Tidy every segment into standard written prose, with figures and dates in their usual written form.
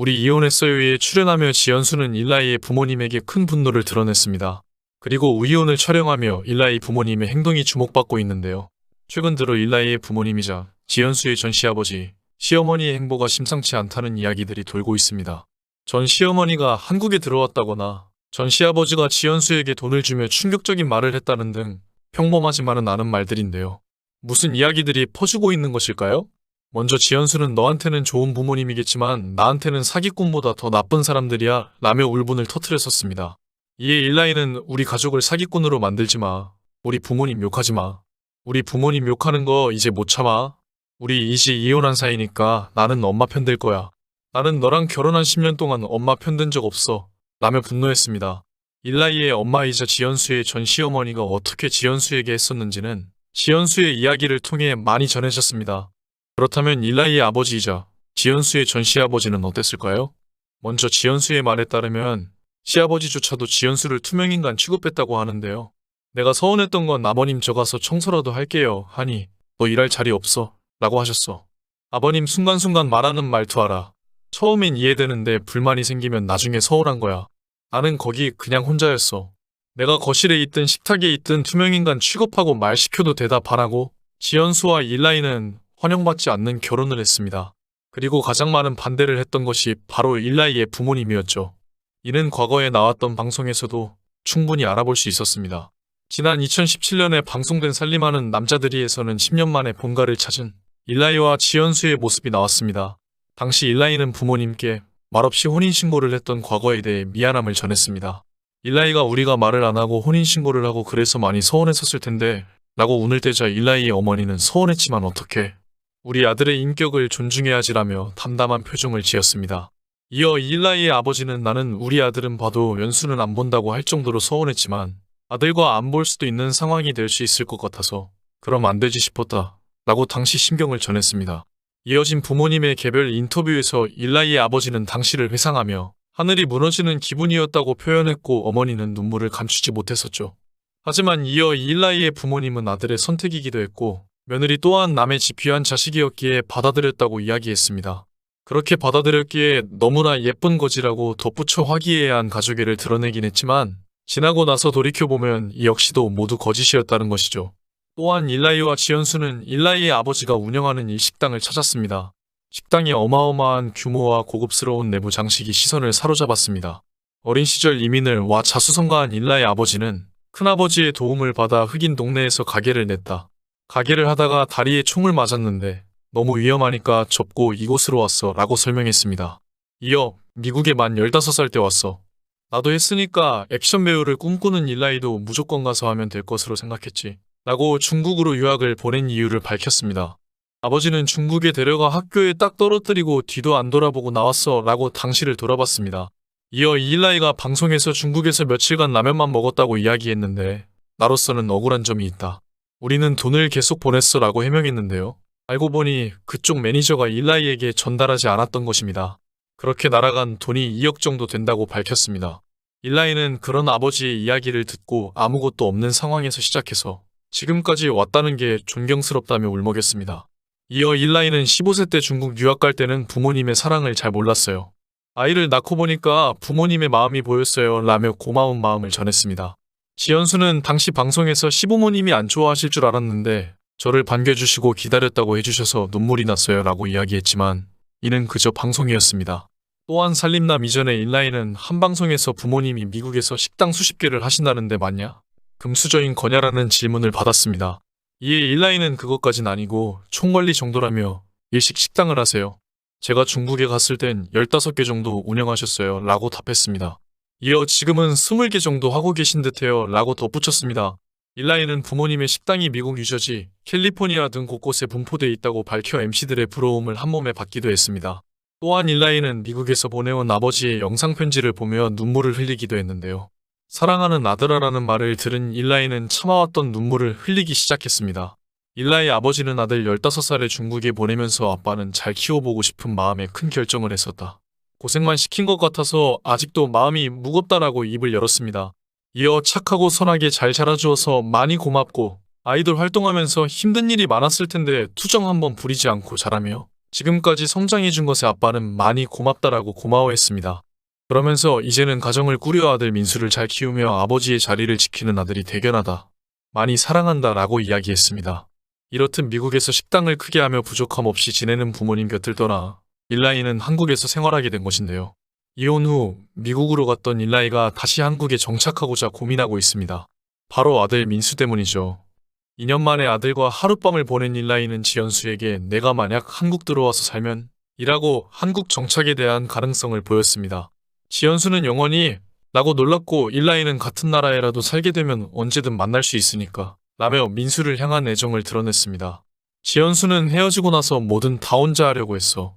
우리 이혼했어요에 출연하며 지연수는 일라이의 부모님에게 큰 분노를 드러냈습니다. 그리고 우이혼을 촬영하며 일라이 부모님의 행동이 주목받고 있는데요. 최근 들어 일라이의 부모님이자 지연수의 전 시아버지, 시어머니의 행보가 심상치 않다는 이야기들이 돌고 있습니다. 전 시어머니가 한국에 들어왔다거나 전 시아버지가 지연수에게 돈을 주며 충격적인 말을 했다는 등 평범하지만은 않은 말들인데요. 무슨 이야기들이 퍼지고 있는 것일까요? 먼저 지연수는 너한테는 좋은 부모님이겠지만 나한테는 사기꾼보다 더 나쁜 사람들이야 라며 울분을 터뜨렸었습니다. 이에 일라이는 우리 가족을 사기꾼으로 만들지 마. 우리 부모님 욕하지 마. 우리 부모님 욕하는 거 이제 못 참아. 우리 이제 이혼한 사이니까 나는 엄마 편 들 거야. 나는 너랑 결혼한 10년 동안 엄마 편 든 적 없어. 라며 분노했습니다. 일라이의 엄마이자 지연수의 전 시어머니가 어떻게 지연수에게 했었는지는 지연수의 이야기를 통해 많이 전해졌습니다. 그렇다면 일라이의 아버지이자 지연수의 전 시아버지는 어땠을까요? 먼저 지연수의 말에 따르면 시아버지조차도 지연수를 투명인간 취급했다고 하는데요. 내가 서운했던 건 아버님 저 가서 청소라도 할게요 하니 너 일할 자리 없어 라고 하셨어. 아버님 순간순간 말하는 말투 알아. 처음엔 이해되는데 불만이 생기면 나중에 서운한 거야. 나는 거기 그냥 혼자였어. 내가 거실에 있든 식탁에 있든 투명인간 취급하고 말 시켜도 대답 안 하고 지연수와 일라이는 환영받지 않는 결혼을 했습니다. 그리고 가장 많은 반대를 했던 것이 바로 일라이의 부모님이었죠. 이는 과거에 나왔던 방송에서도 충분히 알아볼 수 있었습니다. 지난 2017년에 방송된 살림하는 남자들이에서는 10년 만에 본가를 찾은 일라이와 지연수의 모습이 나왔습니다. 당시 일라이는 부모님께 말없이 혼인신고를 했던 과거에 대해 미안함을 전했습니다. 일라이가 우리가 말을 안 하고 혼인신고를 하고 그래서 많이 서운했었을 텐데 라고 운을 떼자 일라이의 어머니는 서운했지만 어떡해. 우리 아들의 인격을 존중해야지라며 담담한 표정을 지었습니다. 이어 일라이의 아버지는 나는 우리 아들은 봐도 연수는 안 본다고 할 정도로 서운했지만 아들과 안 볼 수도 있는 상황이 될 수 있을 것 같아서 그럼 안 되지 싶었다 라고 당시 심경을 전했습니다. 이어진 부모님의 개별 인터뷰에서 일라이의 아버지는 당시를 회상하며 하늘이 무너지는 기분이었다고 표현했고 어머니는 눈물을 감추지 못했었죠. 하지만 이어 일라이의 부모님은 아들의 선택이기도 했고 며느리 또한 남의 집 귀한 자식이었기에 받아들였다고 이야기했습니다. 그렇게 받아들였기에 너무나 예쁜 거지라고 덧붙여 화기애애한 가족애를 드러내긴 했지만 지나고 나서 돌이켜보면 이 역시도 모두 거짓이었다는 것이죠. 또한 일라이와 지연수는 일라이의 아버지가 운영하는 일식당을 찾았습니다. 식당의 어마어마한 규모와 고급스러운 내부 장식이 시선을 사로잡았습니다. 어린 시절 이민을 와 자수성가한 일라의 아버지는 큰아버지의 도움을 받아 흑인 동네에서 가게를 냈다. 가게를 하다가 다리에 총을 맞았는데 너무 위험하니까 접고 이곳으로 왔어 라고 설명했습니다. 이어 미국에 만 15살 때 왔어. 나도 했으니까 액션 배우를 꿈꾸는 일라이도 무조건 가서 하면 될 것으로 생각했지. 라고 중국으로 유학을 보낸 이유를 밝혔습니다. 아버지는 중국에 데려가 학교에 딱 떨어뜨리고 뒤도 안 돌아보고 나왔어 라고 당시를 돌아봤습니다. 이어 일라이가 방송에서 중국에서 며칠간 라면만 먹었다고 이야기했는데 나로서는 억울한 점이 있다. 우리는 돈을 계속 보냈어 라고 해명했는데요. 알고 보니 그쪽 매니저가 일라이에게 전달하지 않았던 것입니다. 그렇게 날아간 돈이 2억 정도 된다고 밝혔습니다. 일라이는 그런 아버지의 이야기를 듣고 아무것도 없는 상황에서 시작해서 지금까지 왔다는 게 존경스럽다며 울먹였습니다. 이어 일라이는 15세 때 중국 유학 갈 때는 부모님의 사랑을 잘 몰랐어요. 아이를 낳고 보니까 부모님의 마음이 보였어요 라며 고마운 마음을 전했습니다. 지연수는 당시 방송에서 시부모님이 안 좋아하실 줄 알았는데 저를 반겨주시고 기다렸다고 해주셔서 눈물이 났어요 라고 이야기했지만 이는 그저 방송이었습니다. 또한 살림남 이전에 일라이는 한 방송에서 부모님이 미국에서 식당 수십 개를 하신다는데 맞냐? 금수저인 거냐라는 질문을 받았습니다. 이에 일라이는 그것까진 아니고 총관리 정도라며 일식 식당을 하세요. 제가 중국에 갔을 땐 15개 정도 운영하셨어요 라고 답했습니다. 이어 지금은 20개 정도 하고 계신 듯해요 라고 덧붙였습니다. 일라이는 부모님의 식당이 미국 뉴저지, 캘리포니아 등 곳곳에 분포돼 있다고 밝혀 MC들의 부러움을 한몸에 받기도 했습니다. 또한 일라이는 미국에서 보내온 아버지의 영상편지를 보며 눈물을 흘리기도 했는데요. 사랑하는 아들아라는 말을 들은 일라이는 참아왔던 눈물을 흘리기 시작했습니다. 일라의 아버지는 아들 15살에 중국에 보내면서 아빠는 잘 키워보고 싶은 마음에 큰 결정을 했었다. 고생만 시킨 것 같아서 아직도 마음이 무겁다라고 입을 열었습니다. 이어 착하고 선하게 잘 자라주어서 많이 고맙고 아이돌 활동하면서 힘든 일이 많았을 텐데 투정 한번 부리지 않고 자라며 지금까지 성장해준 것에 아빠는 많이 고맙다라고 고마워했습니다. 그러면서 이제는 가정을 꾸려 아들 민수를 잘 키우며 아버지의 자리를 지키는 아들이 대견하다. 많이 사랑한다 라고 이야기했습니다. 이렇듯 미국에서 식당을 크게 하며 부족함 없이 지내는 부모님 곁을 떠나 일라이는 한국에서 생활하게 된 것인데요. 이혼 후 미국으로 갔던 일라이가 다시 한국에 정착하고자 고민하고 있습니다. 바로 아들 민수 때문이죠. 2년 만에 아들과 하룻밤을 보낸 일라이는 지연수에게 내가 만약 한국 들어와서 살면 이라고 한국 정착에 대한 가능성을 보였습니다. 지연수는 영원히 라고 놀랐고 일라이는 같은 나라에라도 살게 되면 언제든 만날 수 있으니까 라며 민수를 향한 애정을 드러냈습니다. 지연수는 헤어지고 나서 뭐든 다 혼자 하려고 했어.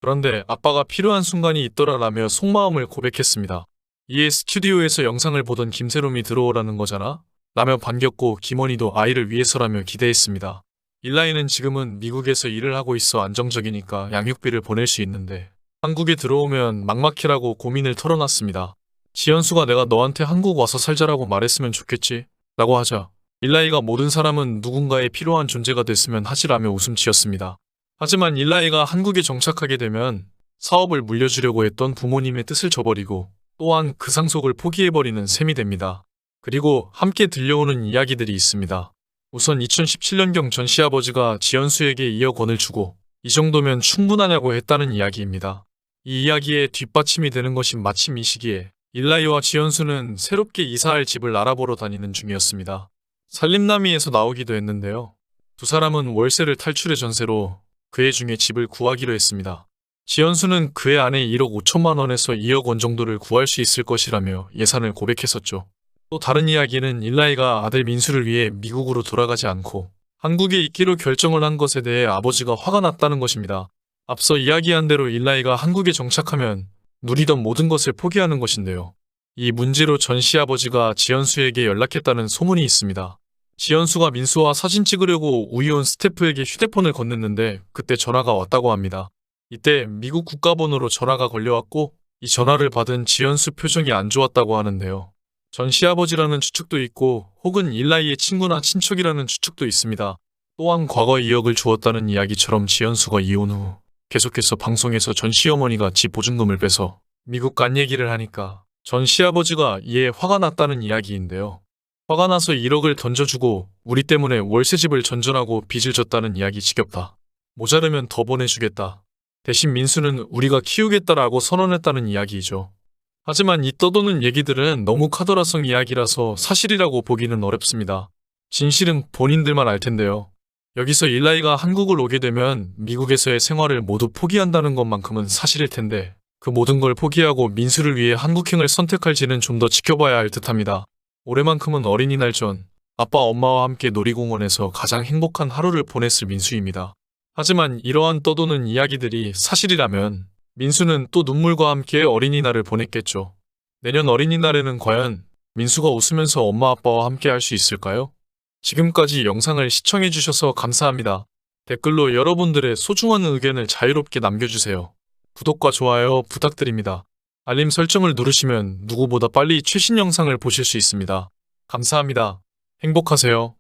그런데 아빠가 필요한 순간이 있더라라며 속마음을 고백했습니다. 이에 스튜디오에서 영상을 보던 김세롬이 들어오라는 거잖아? 라며 반겼고 김원희도 아이를 위해서라며 기대했습니다. 일라이는 지금은 미국에서 일을 하고 있어 안정적이니까 양육비를 보낼 수 있는데 한국에 들어오면 막막해라고 고민을 털어놨습니다. 지연수가 내가 너한테 한국 와서 살자라고 말했으면 좋겠지? 라고 하자 일라이가 모든 사람은 누군가의 필요한 존재가 됐으면 하지라며 웃음 지었습니다. 하지만 일라이가 한국에 정착하게 되면 사업을 물려주려고 했던 부모님의 뜻을 저버리고 또한 그 상속을 포기해버리는 셈이 됩니다. 그리고 함께 들려오는 이야기들이 있습니다. 우선 2017년경 전 시아버지가 지연수에게 2억 원을 주고 이 정도면 충분하냐고 했다는 이야기입니다. 이 이야기에 뒷받침이 되는 것이 마침 이 시기에 일라이와 지연수는 새롭게 이사할 집을 알아보러 다니는 중이었습니다. 살림남이에서 나오기도 했는데요. 두 사람은 월세를 탈출해 전세로 그해 중에 집을 구하기로 했습니다. 지연수는 그해 안에 1억 5천만 원에서 2억 원 정도를 구할 수 있을 것이라며 예산을 고백했었죠. 또 다른 이야기는 일라이가 아들 민수를 위해 미국으로 돌아가지 않고 한국에 있기로 결정을 한 것에 대해 아버지가 화가 났다는 것입니다. 앞서 이야기한 대로 일라이가 한국에 정착하면 누리던 모든 것을 포기하는 것인데요. 이 문제로 전 시아버지가 지연수에게 연락했다는 소문이 있습니다. 지연수가 민수와 사진 찍으려고 우이온 스태프에게 휴대폰을 건넸는데 그때 전화가 왔다고 합니다. 이때 미국 국가번호로 전화가 걸려왔고 이 전화를 받은 지연수 표정이 안 좋았다고 하는데요. 전 시아버지라는 추측도 있고 혹은 일라이의 친구나 친척이라는 추측도 있습니다. 또한 과거 2억을 주었다는 이야기처럼 지연수가 이혼 후 계속해서 방송에서 전 시어머니가 집 보증금을 빼서 미국 간 얘기를 하니까 전 시아버지가 이에 화가 났다는 이야기인데요. 화가 나서 1억을 던져주고 우리 때문에 월세집을 전전하고 빚을 졌다는 이야기 지겹다. 모자르면 더 보내주겠다. 대신 민수는 우리가 키우겠다라고 선언했다는 이야기이죠. 하지만 이 떠도는 얘기들은 너무 카더라성 이야기라서 사실이라고 보기는 어렵습니다. 진실은 본인들만 알 텐데요. 여기서 일라이가 한국을 오게 되면 미국에서의 생활을 모두 포기한다는 것만큼은 사실일 텐데 그 모든 걸 포기하고 민수를 위해 한국행을 선택할지는 좀 더 지켜봐야 할 듯합니다. 올해만큼은 어린이날 전 아빠 엄마와 함께 놀이공원에서 가장 행복한 하루를 보냈을 민수입니다. 하지만 이러한 떠도는 이야기들이 사실이라면 민수는 또 눈물과 함께 어린이날을 보냈겠죠. 내년 어린이날에는 과연 민수가 웃으면서 엄마 아빠와 함께 할 수 있을까요? 지금까지 영상을 시청해주셔서 감사합니다. 댓글로 여러분들의 소중한 의견을 자유롭게 남겨주세요. 구독과 좋아요 부탁드립니다. 알림 설정을 누르시면 누구보다 빨리 최신 영상을 보실 수 있습니다. 감사합니다. 행복하세요.